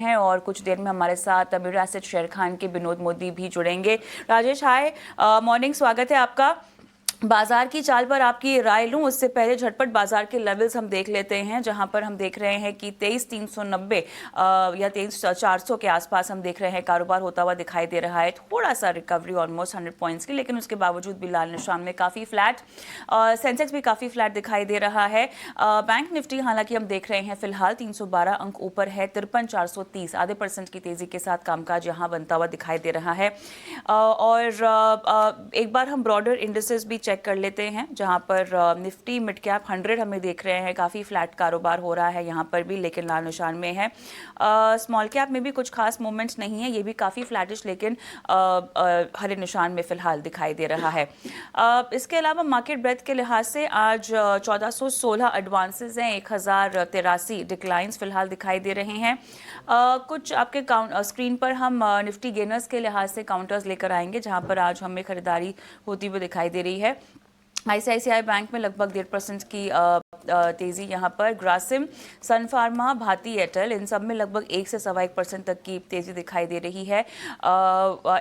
हैं और कुछ देर में हमारे साथ अमीर एसेट शेयर खान के विनोद मोदी भी जुड़ेंगे। राजेश, हाय, मॉर्निंग, स्वागत है आपका। बाजार की चाल पर आपकी राय लूं उससे पहले झटपट बाजार के लेवल्स हम देख लेते हैं, जहां पर हम देख रहे हैं कि 23,390 या 23,400 के आसपास हम देख रहे हैं कारोबार होता हुआ दिखाई दे रहा है। थोड़ा सा रिकवरी ऑलमोस्ट 100 पॉइंट्स की, लेकिन उसके बावजूद भी लाल निशान में काफ़ी फ्लैट। सेंसेक्स भी काफ़ी फ्लैट दिखाई दे रहा है। बैंक निफ्टी हालांकि हम देख रहे हैं फिलहाल 312 अंक ऊपर है, 53,430, आधे % की तेज़ी के साथ कामकाज यहाँ बनता हुआ दिखाई दे रहा है। और एक बार हम ब्रॉडर इंडिसेस भी चेक कर लेते हैं, जहां पर निफ्टी मिड कैप 100 हमें देख रहे हैं काफ़ी फ्लैट कारोबार हो रहा है यहाँ पर भी, लेकिन लाल निशान में है। स्मॉल कैप में भी कुछ खास मूवमेंट्स नहीं है, ये भी काफ़ी फ्लैटिश लेकिन हरे निशान में फिलहाल दिखाई दे रहा है। इसके अलावा मार्केट ब्रेथ के लिहाज से आज 1416 एडवांसेस हैं, 1083 डिक्लाइंस फिलहाल दिखाई दे रहे हैं। कुछ आपके स्क्रीन पर हम निफ्टी गेनर्स के लिहाज से काउंटर्स लेकर आएंगे, जहां पर आज हमें खरीदारी होती हुई दिखाई दे रही है। आईसीआईसीआई बैंक में लगभग 1.5% की तेजी यहाँ पर। ग्रासिम, सन फार्मा, भारती एयरटेल, इन सब में लगभग 1 से 1.25% तक की तेजी दिखाई दे रही है।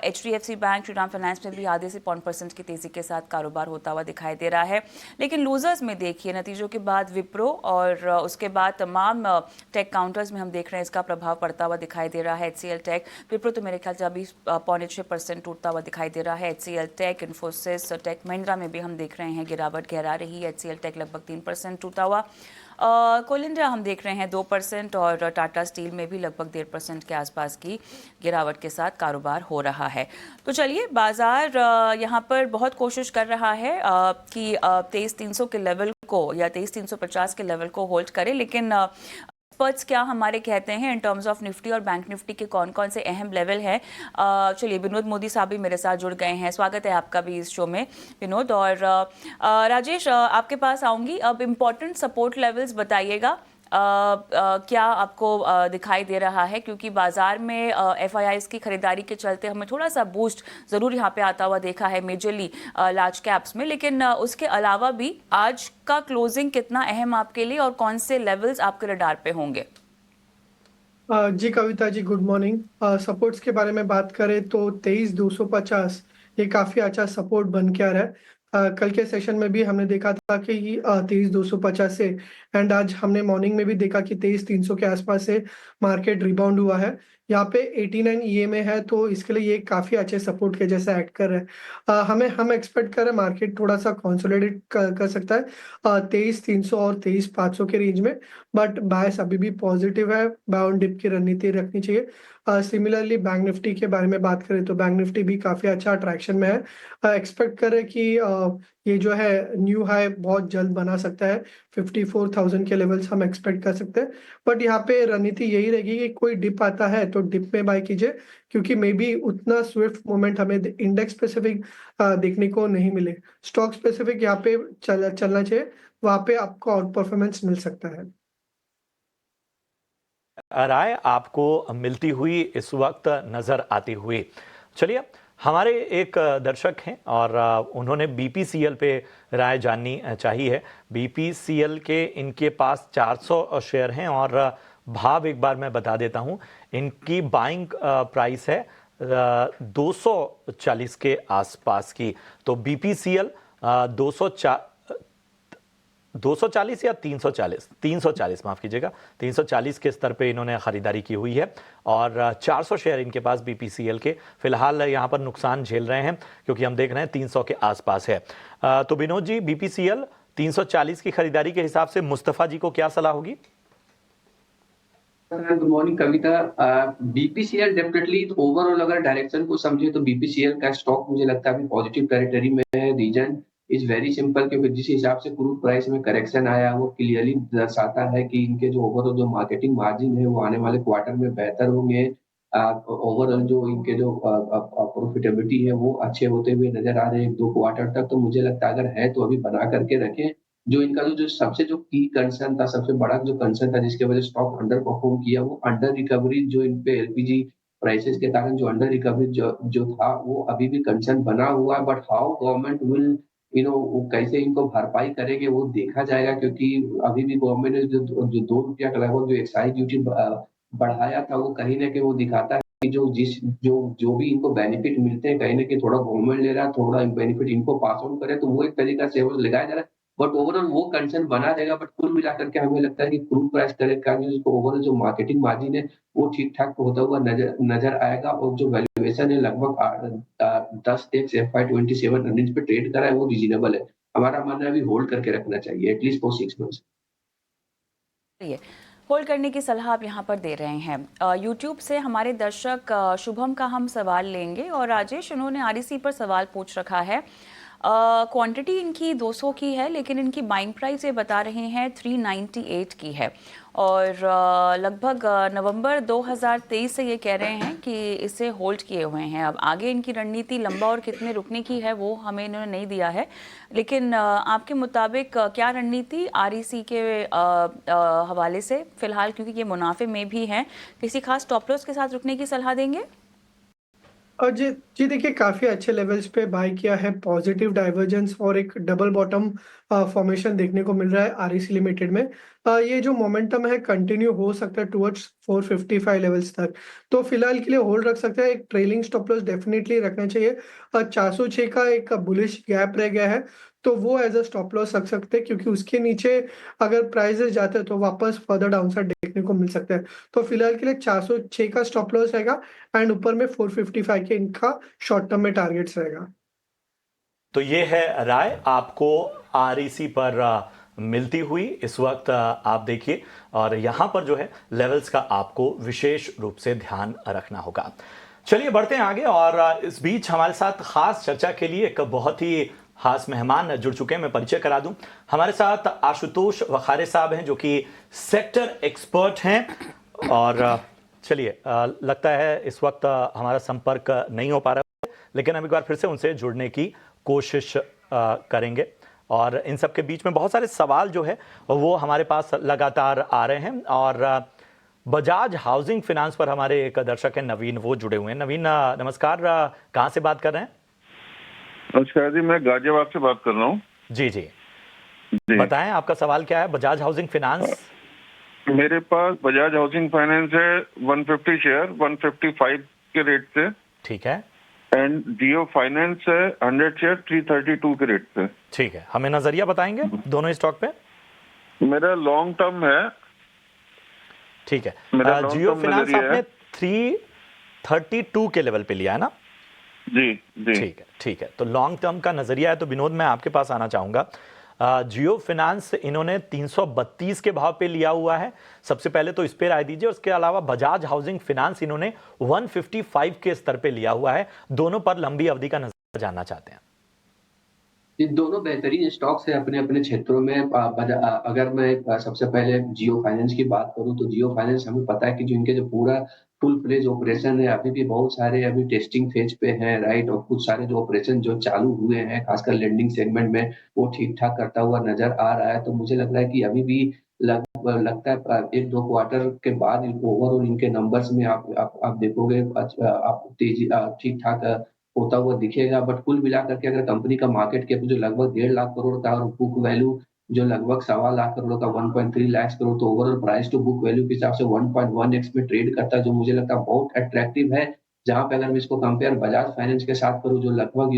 HDFC बैंक, श्रीराम फाइनेंस में भी आधे से 0.5% की तेजी के साथ कारोबार होता हुआ दिखाई दे रहा है। लेकिन लूजर्स में देखिए, नतीजों के बाद विप्रो और उसके बाद तमाम टेक काउंटर्स में हम देख रहे हैं इसका प्रभाव पड़ता हुआ दिखाई दे रहा है। HCL टेक, विप्रो तो मेरे ख्याल से अभी 0.6% टूटता हुआ दिखाई दे रहा है। HCL tech, Infosys, tech Mahindra में भी हम देख रहे हैं गिरावट गहरा रही है। HCL टेक लगभग 3% टूटा हुआ। कोल इंडिया हम देख रहे हैं 2% और टाटा स्टील में भी लगभग 1.5% के आसपास की गिरावट के साथ कारोबार हो रहा है। तो चलिए, बाजार यहाँ पर बहुत कोशिश कर रहा है कि 23,300 के लेवल को या 23,350 के लेवल को होल्ड करे, लेकिन एक्सपर्ट्स क्या हमारे कहते हैं इन टर्म्स ऑफ निफ्टी और बैंक निफ्टी के कौन कौन से अहम लेवल हैं। चलिए, विनोद मोदी साहब भी मेरे साथ जुड़ गए हैं, स्वागत है आपका भी इस शो में विनोद। और राजेश, आपके पास आऊंगी। अब इम्पोर्टेंट सपोर्ट लेवल्स बताइएगा, क्या आपको दिखाई दे रहा है, क्योंकि बाजार में FIIs की खरीदारी के चलते हमें थोड़ा सा बूस्ट ज़रूर यहाँ पे आता हुआ देखा है मेजरली लार्ज कैप्स में, लेकिन उसके अलावा भी आज का क्लोजिंग कितना अहम आपके लिए और कौन से लेवल्स आपके रडार पे होंगे? जी Kavita ji, good morning. Supports के बारे में बात करें तो 23,250 ये काफी अच्छा सपोर्ट बन के आ रहा है। कल के सेशन में भी हमने देखा था कि 23,250 से, एंड आज हमने मॉर्निंग में भी देखा कि 23,300 के आसपास से मार्केट रिबाउंड हुआ है। यहाँ पे 89 EMA है, तो इसके लिए ये काफी अच्छे सपोर्ट के जैसा एक्ट कर रहे हैं। हम एक्सपेक्ट कर रहे हैं मार्केट थोड़ा सा कंसोलिडेट कर सकता है 23,300 और 23,500 के रेंज में, बट बायस अभी भी पॉजिटिव है। बाय ऑन डिप की रणनीति रखनी चाहिए। सिमिलरली बैंक निफ्टी के बारे में बात करें तो बैंक निफ्टी भी काफी अच्छा अट्रैक्शन में है। एक्सपेक्ट करें कि ये जो है न्यू हाई बहुत जल्द बना सकता है। 54,000 के लेवल्स हम एक्सपेक्ट कर सकते हैं, बट यहाँ पे रणनीति यही रहेगी कि कोई डिप आता है तो डिप में बाय कीजिए, क्योंकि मे बी उतना स्विफ्ट मूवमेंट हमें इंडेक्स स्पेसिफिक देखने को नहीं मिले। स्टॉक स्पेसिफिक यहाँ पे चलना चाहिए, वहां पे आपको आउट परफॉर्मेंस मिल सकता है। राय आपको मिलती हुई इस वक्त नजर आती हुई। चलिए, हमारे एक दर्शक हैं और उन्होंने BPCL पे राय जाननी चाहिए। BPCL के इनके पास 400 शेयर हैं और भाव एक बार मैं बता देता हूं। इनकी बाइंग प्राइस है 240 के आसपास की। तो BPCL 240 या 340 माफ कीजिएगा, 340 के स्तर पे इन्होंने खरीदारी की हुई है और 400 शेयर इनके पास BPCL के फिलहाल यहाँ पर नुकसान झेल रहे हैं, क्योंकि हम देख रहे हैं 300 के आसपास है। तो विनोद जी, BPCL 340 की खरीदारी के हिसाब से मुस्तफा जी को क्या सलाह होगी? गुड मॉर्निंग कविता। BPCL डेफिनेटली ओवरऑल अगर डायरेक्शन को समझे तो BPCL का स्टॉक मुझे लगता है अभी पॉजिटिव टेरिटरी में है। रीजन इज वेरी सिंपल, क्योंकि जिस हिसाब से क्रूड प्राइस में करेक्शन आया वो क्लियरली दर्शाता है कि इनके जो ओवरऑल जो मार्केटिंग मार्जिन है वो आने वाले क्वार्टर में बेहतर होंगे। ओवरऑल जो इनके जो प्रॉफिटेबिलिटी है वो अच्छे होते हुए नजर आ रहे हैं 2 क्वार्टर तक। तो मुझे लगता है अगर है तो अभी बना करके रखें। जो इनका जो सबसे जो की कंसर्न था, सबसे बड़ा जो कंसर्न था जिसके वजह से स्टॉक अंडर परफॉर्म किया, वो अंडर रिकवरी जो इन पे LPG प्राइसेस के कारण जो अंडर रिकवरी जो था वो अभी भी कंसर्न बना हुआ है। बट हाउ गवर्नमेंट विल वो कैसे इनको भरपाई करेंगे वो देखा जाएगा, क्योंकि अभी भी गवर्नमेंट ने जो ₹2 का लगभग जो एक्साइज ड्यूटी बढ़ाया था वो कहीं न कहीं वो दिखाता है कि जो भी इनको बेनिफिट मिलते हैं, कहीं न कहीं थोड़ा गवर्नमेंट ले रहा है, थोड़ा बेनिफिट इनको पास ऑन करे, तो वो एक तरीका से वो लगाया जा रहा है। बट ओवरऑल वो कंसर्न बना रहेगा, बट कुल मिलाकर के हमें लगता है कि क्रूड प्राइस करेक्ट का जो ओवरऑल जो मार्केटिंग मार्जिन है, वो ठीक-ठाक होता हुआ नज़र नज़र आएगा और जो वैल्यूएशन है लगभग 10x FY27 अर्निंग्स पे ट्रेड कर रहा है, वो रीज़नेबल है। हमारा मानना है अभी होल्ड करके रखना चाहिए एटलीस्ट फॉर 6 मंथ्स। ये होल्ड करने की सलाह आप यहाँ पर दे रहे हैं। यूट्यूब से हमारे दर्शक शुभम का हम सवाल लेंगे और राजेश, उन्होंने आरईसी पर सवाल पूछ रखा है। क्वांटिटी इनकी 200 की है, लेकिन इनकी बाइंग प्राइस ये बता रहे हैं 398 की है और लगभग नवंबर 2023 से ये कह रहे हैं कि इसे होल्ड किए हुए हैं। अब आगे इनकी रणनीति लंबा और कितने रुकने की है वो हमें इन्होंने नहीं दिया है, लेकिन आपके मुताबिक क्या रणनीति आरईसी के हवाले से फिलहाल, क्योंकि ये मुनाफे में भी हैं, किसी खास स्टॉप लॉस के साथ रुकने की सलाह देंगे? और जी जी देखिए, काफ़ी अच्छे लेवल्स पे बाय किया है, पॉजिटिव डाइवर्जेंस और एक डबल बॉटम फॉर्मेशन देखने को मिल रहा है आरईसी लिमिटेड में। ये जो मोमेंटम है कंटिन्यू हो सकता है टुवर्ड्स 455 लेवल्स तक। तो फिलहाल के लिए होल्ड रख सकते हैं, एक ट्रेलिंग स्टॉप लॉस डेफिनेटली रखना चाहिए। 406 का एक बुलिश गैप रह गया है, तो वो एज अ स्टॉप लॉस रख सकते हैं, क्योंकि उसके नीचे अगर प्राइसेस जाते हैं तो वापस फर्दर डाउनसाइड देखने को मिल सकता है। तो फिलहाल के लिए 406 का स्टॉप लॉस रहेगा एंड ऊपर में 455 के इनका शॉर्ट टर्म में टारगेट्स रहेगा। तो ये है राय आपको आरईसी पर मिलती हुई इस वक्त। आप देखिए, और यहां पर जो है लेवल्स का आपको विशेष रूप से ध्यान रखना होगा। चलिए बढ़ते हैं आगे, और इस बीच हमारे साथ खास चर्चा के लिए एक बहुत ही खास मेहमान जुड़ चुके हैं। मैं परिचय करा दूं, हमारे साथ आशुतोष वखारे साहब हैं, जो कि सेक्टर एक्सपर्ट हैं। और चलिए, लगता है इस वक्त हमारा संपर्क नहीं हो पा रहा है, लेकिन हम एक बार फिर से उनसे जुड़ने की कोशिश करेंगे। और इन सब के बीच में बहुत सारे सवाल जो है वो हमारे पास लगातार आ रहे हैं। और बजाज हाउसिंग फाइनेंस पर हमारे एक दर्शक हैं नवीन, वो जुड़े हुए हैं। नवीन नमस्कार, कहाँ से बात कर रहे हैं? नमस्कार जी, मैं गाजियाबाद से बात कर रहा हूँ। जी जी जी, बताएं, आपका सवाल क्या है? Bajaj housing finance. मेरे पास बजाज हाउसिंग फाइनेंस है 150 शेयर 155 के रेट से, ठीक है, एंड जियो फाइनेंस है 100 शेयर 332 के रेट से। ठीक है, हमें नजरिया बताएंगे दोनों स्टॉक पे? मेरा लॉन्ग टर्म है। ठीक है, मेरा long जियो term फाइनेंस नजरिया आपने है। 332 के लेवल पे लिया है ना? जी जी, ठीक है, ठीक है। तो लॉन्ग टर्म का नजरिया है। तो विनोद, मैं आपके पास आना चाहूंगा। जियो फाइनेंस इन्होंने 332 के भाव पे लिया हुआ है। सबसे पहले तो इस पे राय दीजिए। उसके अलावा बजाज हाउसिंग फाइनेंस इन्होंने 155 के स्तर पे लिया हुआ है। दोनों पर लंबी अवधि का नजर जानना चाहते हैं। ये दोनों बेहतरीन स्टॉक्स हैं अपने अपने क्षेत्रों में। अगर मैं सबसे पहले जियो फाइनेंस की बात करूं, तो जियो फाइनेंस हमें पता है कि जो इनके जो पूरा फुल फ्लेज ऑपरेशन है, अभी भी बहुत सारे अभी टेस्टिंग फेज पे हैं, राइट। और कुछ सारे जो ऑपरेशन जो चालू हुए हैं, खासकर लेंडिंग सेगमेंट में, वो ठीक ठाक करता हुआ नजर आ रहा है। तो मुझे लग रहा है कि अभी भी लगता है 1-2 क्वार्टर के बाद ओवरऑल इनके नंबर्स में आप देखोगे आप तेजी ठीक ठाक होता हुआ दिखेगा। बट कुल मिलाकर के अगर कंपनी का मार्केट कैप जो लगभग 1.5 लाख करोड़ का और बुक वैल्यू जो लगभग 1.25 लाख करोड़ का 1.3 लाख करोड़, तो overall price to book value के हिसाब से 1.1x में ट्रेड करता है, जो मुझे लगता है बहुत अट्रैक्टिव है। जहाँ पे अगर मैं इसको कंपेयर बजाज फाइनेंस के साथ करूँ, जो लगभग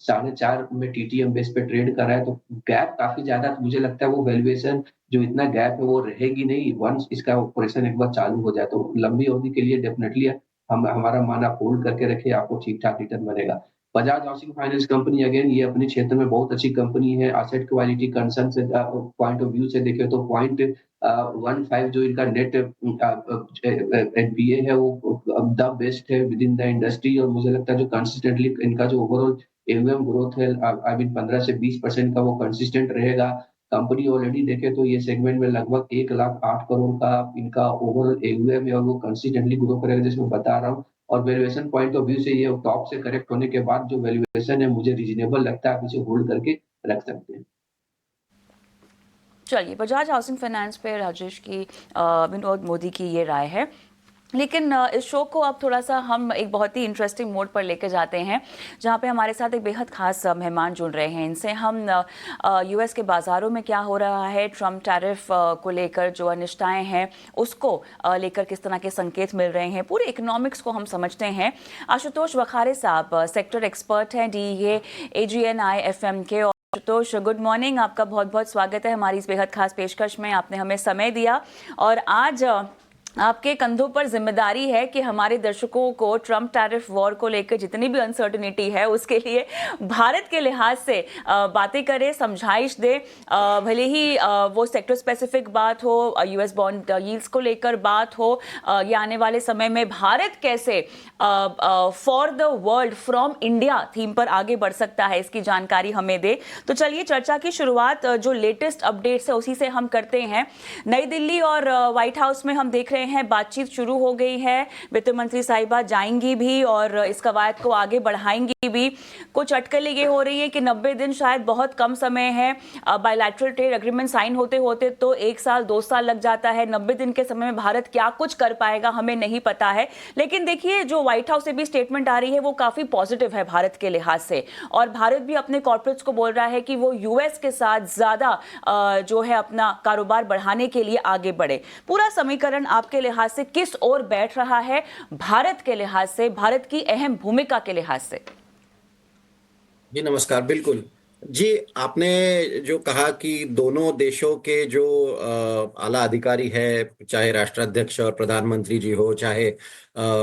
4.5 में टीटीएम बेस पे ट्रेड कर रहा है, तो गैप काफी ज्यादा। तो मुझे लगता है वो वैल्यूएशन जो इतना गैप है वो रहेगी नहीं, वंस इसका ऑपरेशन एक बार चालू हो जाए। तो लंबी अवधि के लिए डेफिनेटली हमारा माना होल्ड करके रखे, आपको ठीक ठाक रिटर्न बनेगा। Bajaj housing finance company again ये अपने क्षेत्र में बहुत अच्छी कंपनी है। एसेट क्वालिटी कंसर्न से पॉइंट ऑफ व्यू से देखें तो 0.15 जो इनका नेट एनपीए है वो द बेस्ट है विद इन द इंडस्ट्री। और मुझे लगता है जो कंसिस्टेंटली इनका जो ओवरऑल एमएम ग्रोथ है, आई मीन 15 से 20% का, वो कंसिस्टेंट रहेगा। कंपनी ऑलरेडी देखे तो ये सेगमेंट में लगभग 1,08 करोड़ का इनका ओवरऑल एमएम है, और वो कंसिस्टेंटली ग्रो करेगा, जैसे मैं बता रहा हूँ। और वैल्यूएशन पॉइंट ऑफ व्यू से ये टॉप से करेक्ट होने के बाद जो वैल्यूएशन है मुझे रीजनेबल लगता है, आप इसे होल्ड करके रख सकते हैं। चलिए, बजाज हाउसिंग फाइनेंस पे राजेश की विनोद मोदी की ये राय है। लेकिन इस शो को अब थोड़ा सा हम एक बहुत ही इंटरेस्टिंग मोड पर लेकर जाते हैं, जहां पे हमारे साथ एक बेहद खास मेहमान जुड़ रहे हैं। इनसे हम यूएस के बाज़ारों में क्या हो रहा है, ट्रम्प टैरिफ को लेकर जो अनिश्चितताएं हैं उसको लेकर किस तरह के संकेत मिल रहे हैं, पूरे इकोनॉमिक्स को हम समझते हैं। आशुतोष वखारे साहब सेक्टर एक्सपर्ट हैं DEA AGNI FM के। और आशुतोष, गुड मॉर्निंग, आपका बहुत बहुत स्वागत है हमारी इस बेहद खास पेशकश में। आपने हमें समय दिया और आज आपके कंधों पर जिम्मेदारी है कि हमारे दर्शकों को ट्रम्प टैरिफ वॉर को लेकर जितनी भी अनसर्टिनिटी है उसके लिए भारत के लिहाज से बातें करें, समझाइश दे। भले ही वो सेक्टर स्पेसिफिक बात हो, यूएस बॉन्ड यील्ड्स को लेकर बात हो, या आने वाले समय में भारत कैसे for the world from India theme पर आगे बढ़ सकता है, इसकी जानकारी हमें दे। तो चलिए चर्चा की शुरुआत जो लेटेस्ट अपडेट्स है उसी से हम करते हैं। नई दिल्ली और व्हाइट हाउस में हम देख रहे हैं बातचीत शुरू हो गई है। वित्त मंत्री साहिबा जाएंगी भी और इस कवायद को आगे बढ़ाएंगी भी। कुछ अटकलें ये हो रही है कि 90 दिन शायद बहुत कम समय है, बायलैटरल ट्रेड एग्रीमेंट साइन होते होते तो 1 साल 2 साल लग जाता है। 90 दिन के समय में भारत क्या कुछ कर पाएगा हमें नहीं पता है। लेकिन देखिए, जो व्हाइट हाउस से भी स्टेटमेंट आ रही है वो काफी पॉजिटिव है भारत के लिहाज से, और भारत भी अपने कॉर्पोरेट्स को बोल रहा है कि वो यूएस के साथ ज्यादा जो है अपना कारोबार बढ़ाने के लिए आगे बढ़े। पूरा समीकरण आपके लिहाज से किस ओर बैठ रहा है, भारत के लिहाज से, भारत की अहम भूमिका के लिहाज से? जी नमस्कार। बिल्कुल जी, आपने जो कहा कि दोनों देशों के जो आला अधिकारी है, चाहे राष्ट्राध्यक्ष और प्रधानमंत्री जी हो, चाहे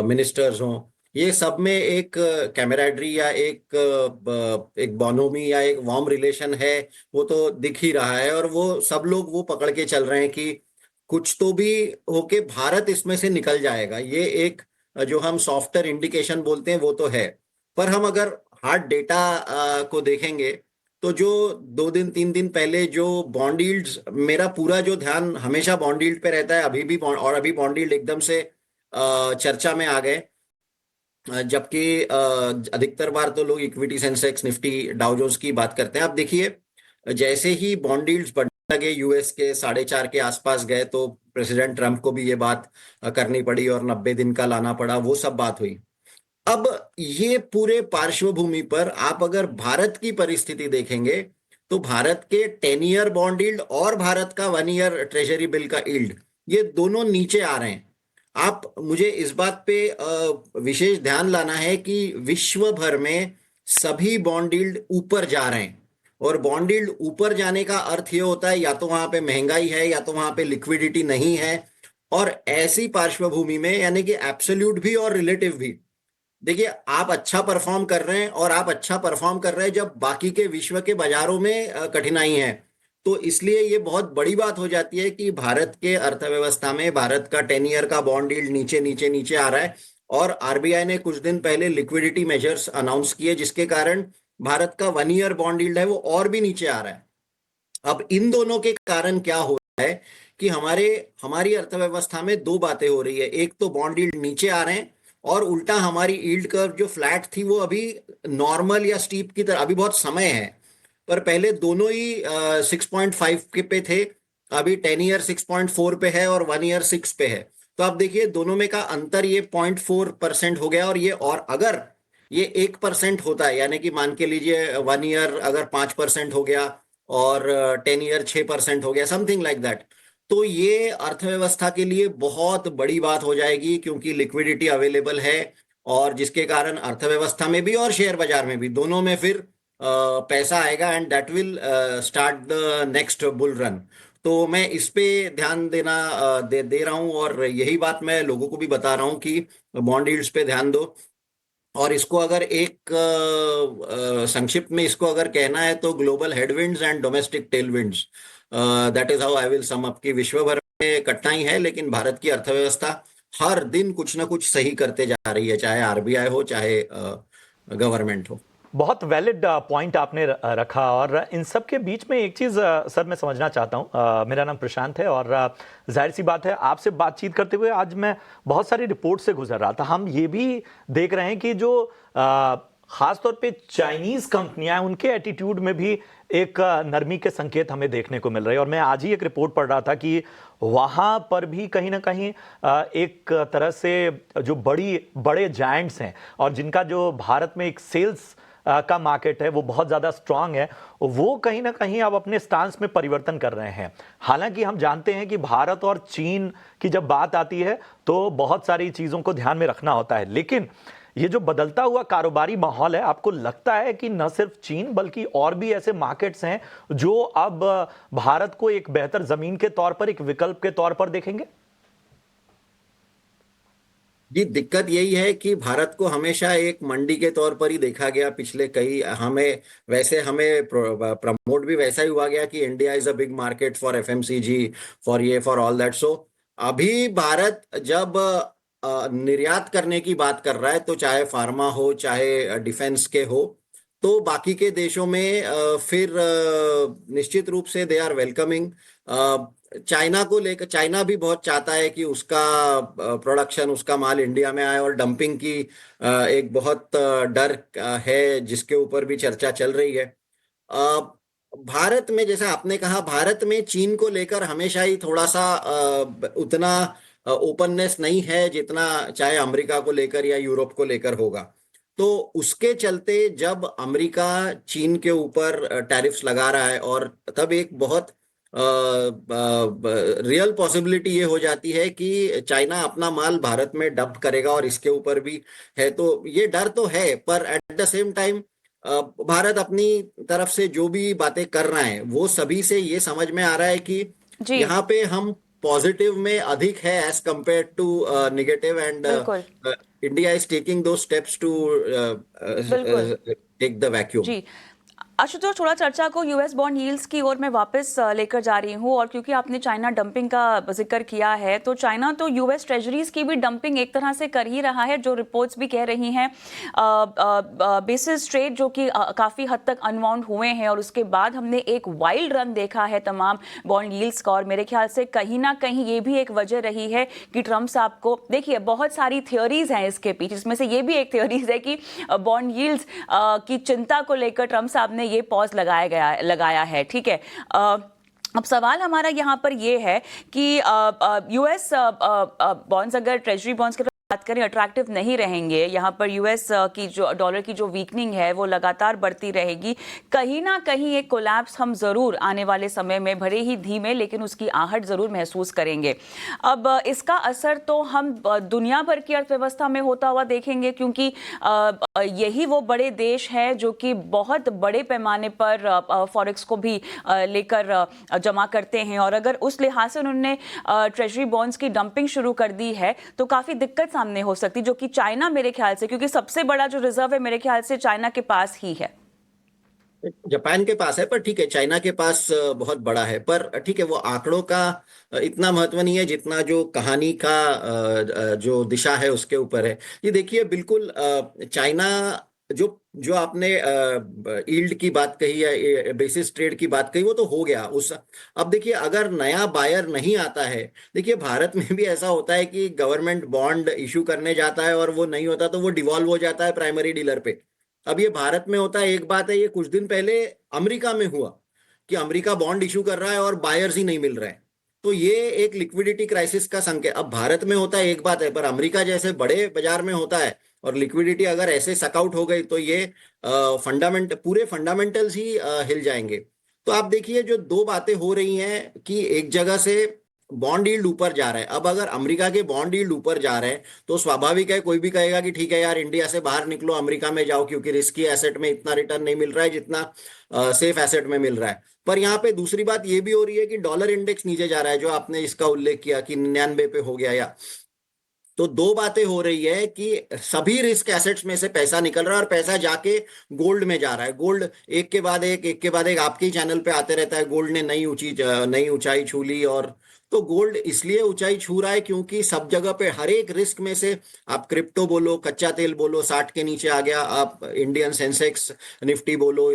मिनिस्टर्स हो, ये सब में एक कैमराडरी या एक बॉनोमी या एक वार्म रिलेशन है, वो तो दिख ही रहा है। और वो सब लोग वो पकड़ के चल रहे हैं कि कुछ तो भी होके भारत इसमें से निकल जाएगा। ये एक जो हम सॉफ्टवेयर इंडिकेशन बोलते हैं वो तो है। पर हम अगर हार्ड डेटा को देखेंगे तो जो 2 दिन 3 दिन पहले जो बॉन्ड यील्ड्स, मेरा पूरा जो ध्यान हमेशा बॉन्ड यील्ड पे रहता है, अभी भी और अभी बॉन्ड यील्ड एकदम से चर्चा में आ गए। जबकि अधिकतर बार तो लोग equity, Sensex, Nifty, Dow Jones की बात करते हैं। आप देखिए, जैसे ही बॉन्ड यील्ड्स बढ़ने लगे, यूएस के 4.5 के आसपास गए, तो प्रेसिडेंट ट्रंप को भी ये बात करनी पड़ी और 90 दिन का लाना पड़ा, वो सब बात हुई। अब ये पूरे पार्श्वभूमि पर आप अगर भारत की परिस्थिति देखेंगे तो भारत के 10 ईयर बॉन्ड यील्ड और भारत का 1 ईयर ट्रेजरी बिल का यील्ड, ये दोनों नीचे आ रहे हैं। आप मुझे इस बात पे विशेष ध्यान लाना है कि विश्व भर में सभी बॉन्ड यील्ड ऊपर जा रहे हैं। और बॉन्ड यील्ड ऊपर जाने का अर्थ ये होता है, या तो वहां पे महंगाई है या तो वहां पे लिक्विडिटी नहीं है। और ऐसी पार्श्वभूमि में, यानी कि एब्सोल्यूट भी और रिलेटिव भी, देखिए आप अच्छा परफॉर्म कर रहे हैं, और आप अच्छा परफॉर्म कर रहे हैं जब बाकी के विश्व के बाजारों में कठिनाई है। तो इसलिए ये बहुत बड़ी बात हो जाती है कि भारत के अर्थव्यवस्था में भारत का 10 ईयर का बॉन्ड यील्ड नीचे नीचे नीचे आ रहा है। और आरबीआई ने कुछ दिन पहले लिक्विडिटी मेजर्स अनाउंस किए, जिसके कारण भारत का 1 ईयर बॉन्ड यील्ड है वो और भी नीचे आ रहा है। अब इन दोनों के कारण क्या हो रहा है कि हमारी अर्थव्यवस्था में 2 बातें हो रही है। एक तो बॉन्ड यील्ड नीचे आ रहे हैं, और उल्टा हमारी यील्ड कर्व जो फ्लैट थी वो अभी नॉर्मल या स्टीप की तरह, अभी बहुत समय है, पर पहले दोनों ही 6.5 के पे थे। अभी 10 ईयर 6.4 पे है और 1 ईयर 6 पे है। तो आप देखिए दोनों में का अंतर ये 0.4% हो गया। और ये, और अगर ये 1% होता है, यानी कि मान के लीजिए 1 ईयर अगर 5% हो गया और 10 ईयर 6% हो गया, समथिंग लाइक दैट, तो ये अर्थव्यवस्था के लिए बहुत बड़ी बात हो जाएगी, क्योंकि लिक्विडिटी अवेलेबल है, और जिसके कारण अर्थव्यवस्था में भी और शेयर बाजार में भी, दोनों में फिर पैसा आएगा, and that will start the next bull run. तो मैं इस पे ध्यान दे रहा हूं, और यही बात मैं लोगों को भी बता रहा हूं कि बॉन्ड यील्ड्स पे ध्यान दो। और इसको अगर एक संक्षिप्त में इसको अगर कहना है तो global headwinds and domestic tailwinds, that is how I will sum up. कि विश्व भर में कठिनाई है, लेकिन भारत की अर्थव्यवस्था हर दिन कुछ ना कुछ सही करते जा रही है, चाहे आरबीआई हो चाहे गवर्नमेंट हो। बहुत वैलिड पॉइंट आपने रखा। और इन सब के बीच में एक चीज़ सर मैं समझना चाहता हूँ। मेरा नाम प्रशांत है, और जाहिर सी बात है आपसे बातचीत करते हुए आज मैं बहुत सारी रिपोर्ट से गुजर रहा था। हम ये भी देख रहे हैं कि जो खासतौर पे चाइनीज कंपनियां, उनके एटीट्यूड में भी एक नरमी के संकेत हमें देखने को मिल रहे हैं। और मैं आज ही एक रिपोर्ट पढ़ रहा था कि वहां पर भी कहीं ना कहीं एक तरह से जो बड़े जायंट्स हैं और जिनका जो भारत में एक सेल्स का मार्केट है वो बहुत ज़्यादा स्ट्रांग है, वो कहीं ना कहीं अब अपने स्टांस में परिवर्तन कर रहे हैं। हालांकि हम जानते हैं कि भारत और चीन की जब बात आती है तो बहुत सारी चीज़ों को ध्यान में रखना होता है, लेकिन ये जो बदलता हुआ कारोबारी माहौल है, आपको लगता है कि न सिर्फ चीन बल्कि और भी ऐसे मार्केट्स हैं जो अब भारत को एक बेहतर जमीन के तौर पर, एक विकल्प के तौर पर देखेंगे? जी, दिक्कत यही है कि भारत को हमेशा एक मंडी के तौर पर ही देखा गया। पिछले कई हमें प्रमोट भी वैसा ही हुआ गया कि India is a big market for FMCG, for all that. So अभी भारत जब निर्यात करने की बात कर रहा है, तो चाहे फार्मा हो चाहे डिफेंस के हो, तो बाकी के देशों में फिर निश्चित रूप से दे आर वेलकमिंग। चाइना को लेकर चाइना भी बहुत चाहता है कि उसका प्रोडक्शन, उसका माल इंडिया में आए, और डंपिंग की एक बहुत डर है जिसके ऊपर भी चर्चा चल रही है। भारत में, जैसा आपने कहा, भारत में चीन को लेकर हमेशा ही थोड़ा सा उतना ओपननेस नहीं है जितना चाहे अमेरिका को लेकर या यूरोप को लेकर होगा। तो उसके चलते जब अमेरिका चीन के ऊपर टैरिफ्स लगा रहा है, और तब एक बहुत रियल पॉसिबिलिटी ये हो जाती है कि चाइना अपना माल भारत में डंप करेगा, और इसके ऊपर भी है। तो ये डर तो है, पर at the same time Bharat अपनी तरफ से जो भी बातें कर रहा है वो सभी से ये समझ में आ रहा है कि जी यहाँ पे हम पॉजिटिव में अधिक है as compare to negative, and बिल्कुल इंडिया इज टेकिंग दो स्टेप्स टू बिल्कुल टेक द वैक्यूम। जी। आशुतोष, थोड़ा चर्चा को यूएस बॉन्ड यील्ड्स की ओर मैं वापस लेकर जा रही हूँ, और क्योंकि आपने चाइना डंपिंग का जिक्र किया है, तो चाइना तो यूएस ट्रेजरीज की भी डंपिंग एक तरह से कर ही रहा है, जो रिपोर्ट्स भी कह रही हैं। बेसिस ट्रेड जो कि काफ़ी हद तक अनवाउंड हुए हैं, और उसके बाद हमने एक वाइल्ड रन देखा है तमाम बॉन्ड यील्ड्स का। और मेरे ख्याल से कहीं ना कहीं ये भी एक वजह रही है कि ट्रम्प साहब को, देखिए बहुत सारी थ्योरीज हैं इसके पीछे, इसमें से ये भी एक थ्योरीज है कि बॉन्ड यील्ड्स की चिंता को लेकर ट्रम्प साहब ने ये पॉज लगाया है। ठीक है, अब सवाल हमारा यहाँ पर ये है कि यूएस बॉन्ड्स, अगर ट्रेजरी बॉन्ड्स की बात करें, अट्रैक्टिव नहीं रहेंगे। यहाँ पर यूएस की जो डॉलर की जो वीकनिंग है वो लगातार बढ़ती रहेगी। कहीं ना कहीं एक कोलैप्स हम जरूर आने वाले समय में, भले ही धीमे, लेकिन उसकी आहट जरूर महसूस करेंगे। अब इसका असर तो हम दुनिया भर की अर्थव्यवस्था में होता हुआ देखेंगे, क्योंकि यही वो बड़े देश हैं जो कि बहुत बड़े पैमाने पर फॉरेक्स को भी लेकर जमा करते हैं। और अगर उस लिहाज से उन्होंने ट्रेजरी बॉन्ड्स की डंपिंग शुरू कर दी है तो काफ़ी दिक्कत सामने हो सकती, जो कि चाइना, मेरे ख्याल से, क्योंकि सबसे बड़ा जो रिजर्व है मेरे ख्याल से चाइना के पास ही है। जापान के पास है, पर ठीक है, चाइना के पास बहुत बड़ा है। पर ठीक है, वो आंकड़ों का इतना महत्व नहीं है जितना जो कहानी का जो दिशा है उसके ऊपर है। ये देखिए, बिल्कुल चाइना, जो जो आपने यील्ड की बात कही है, बेसिस ट्रेड की बात कही, वो तो हो गया उस। अब देखिए, अगर नया बायर नहीं आता है, देखिए भारत में भी ऐसा होता है कि गवर्नमेंट बॉन्ड इशू करने जाता है और वो नहीं होता तो वो डिवॉल्व हो जाता है प्राइमरी डीलर पे। अब ये भारत में होता है, एक बात है, ये कुछ दिन पहले अमेरिका में हुआ कि अमेरिका बॉन्ड इशू कर रहा है और बायर्स ही नहीं मिल रहे हैं। तो ये एक लिक्विडिटी क्राइसिस का संकेत। अब भारत में होता है एक बात है, पर अमेरिका जैसे बड़े बाजार में होता है, और लिक्विडिटी अगर ऐसे सकआउट हो गई तो ये पूरे फंडामेंटल्स ही हिल जाएंगे। तो आप देखिए, जो दो बातें हो रही हैं कि एक जगह से बॉन्ड यील्ड ऊपर जा रहा है। अब अगर अमेरिका के बॉन्ड यील्ड ऊपर जा रहे हैं तो स्वाभाविक है, कोई भी कहेगा कि ठीक है यार, इंडिया से बाहर निकलो, अमेरिका में जाओ, क्योंकि रिस्की एसेट में इतना रिटर्न नहीं मिल रहा है जितना सेफ एसेट में मिल रहा है। पर यहाँ पे दूसरी बात ये भी हो रही है कि डॉलर इंडेक्स नीचे जा रहा है, जो आपने इसका उल्लेख किया कि 99 पे हो गया। या तो दो बातें हो रही है कि सभी रिस्क एसेट्स में से पैसा निकल रहा है और पैसा जाके गोल्ड में जा रहा है। गोल्ड एक के बाद एक आपके ही चैनल पे आते रहता है, गोल्ड ने नई ऊंचाई छू ली। और तो गोल्ड इसलिए ऊंचाई छू रहा है क्योंकि सब जगह पे हर एक रिस्क में से, आप क्रिप्टो बोलो, कच्चा तेल बोलो, 60 के नीचे आ गया, आप इंडियन सेंसेक्स निफ्टी बोलो,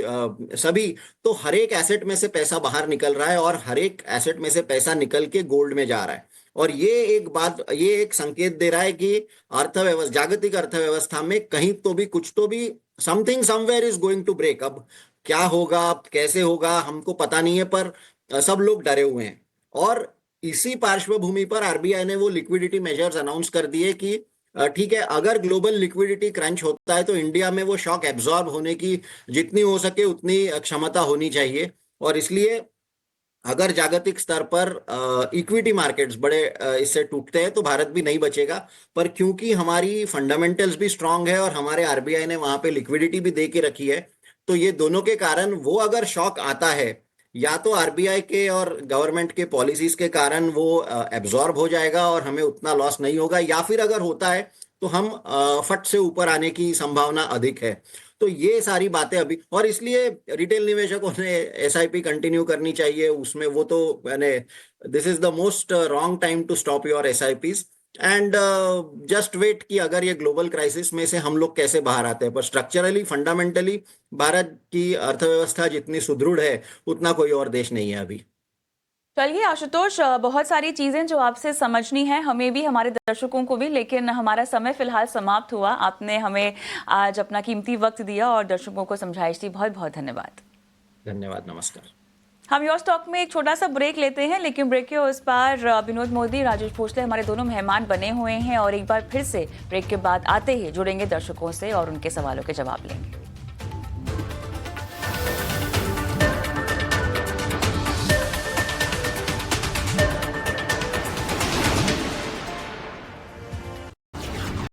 सभी, तो हर एक एसेट में से पैसा बाहर निकल रहा है, और हर एक एसेट में से पैसा निकल के गोल्ड में जा रहा है। और ये एक संकेत दे रहा है कि जागतिक अर्थव्यवस्था में कहीं तो भी कुछ तो भी something somewhere is going to break. अब क्या होगा, कैसे होगा, हमको पता नहीं है, पर सब लोग डरे हुए हैं। और इसी पार्श्वभूमि पर आरबीआई ने वो लिक्विडिटी मेजर्स अनाउंस कर दिए कि ठीक है, अगर ग्लोबल लिक्विडिटी क्रंच होता है तो इंडिया में वो शॉक एब्जॉर्ब होने की जितनी हो सके उतनी क्षमता होनी चाहिए। और इसलिए अगर जागतिक स्तर पर इक्विटी मार्केट्स बड़े इससे टूटते हैं तो भारत भी नहीं बचेगा। पर क्योंकि हमारी फंडामेंटल्स भी स्ट्रांग है और हमारे आरबीआई ने वहां पे लिक्विडिटी भी दे के रखी है, तो ये दोनों के कारण वो अगर शॉक आता है, या तो आरबीआई के और गवर्नमेंट के पॉलिसीज के कारण वो एब्जॉर्ब हो जाएगा और हमें उतना लॉस नहीं होगा, या फिर अगर होता है तो हम फट से ऊपर आने की संभावना अधिक है। तो ये सारी बातें अभी, और इसलिए रिटेल निवेशकों ने एसआईपी कंटिन्यू करनी चाहिए उसमें। वो तो मैंने, this is the most wrong time to stop your SIPs and just wait कि अगर ये ग्लोबल क्राइसिस में से हम लोग कैसे बाहर आते हैं। पर स्ट्रक्चरली फंडामेंटली भारत की अर्थव्यवस्था जितनी सुदृढ़ है उतना कोई और देश नहीं है अभी। चलिए आशुतोष, बहुत सारी चीजें जो आपसे समझनी है, हमें भी, हमारे दर्शकों को भी, लेकिन हमारा समय फिलहाल समाप्त हुआ। आपने हमें आज अपना कीमती वक्त दिया और दर्शकों को समझाइश दी, बहुत बहुत धन्यवाद। धन्यवाद, नमस्कार। हम योर स्टॉक में एक छोटा सा ब्रेक लेते हैं, लेकिन ब्रेक के उस पार विनोद मोदी, राजेश भोसले हमारे दोनों मेहमान बने हुए हैं और एक बार फिर से ब्रेक के बाद आते ही जुड़ेंगे दर्शकों से और उनके सवालों के जवाब लेंगे।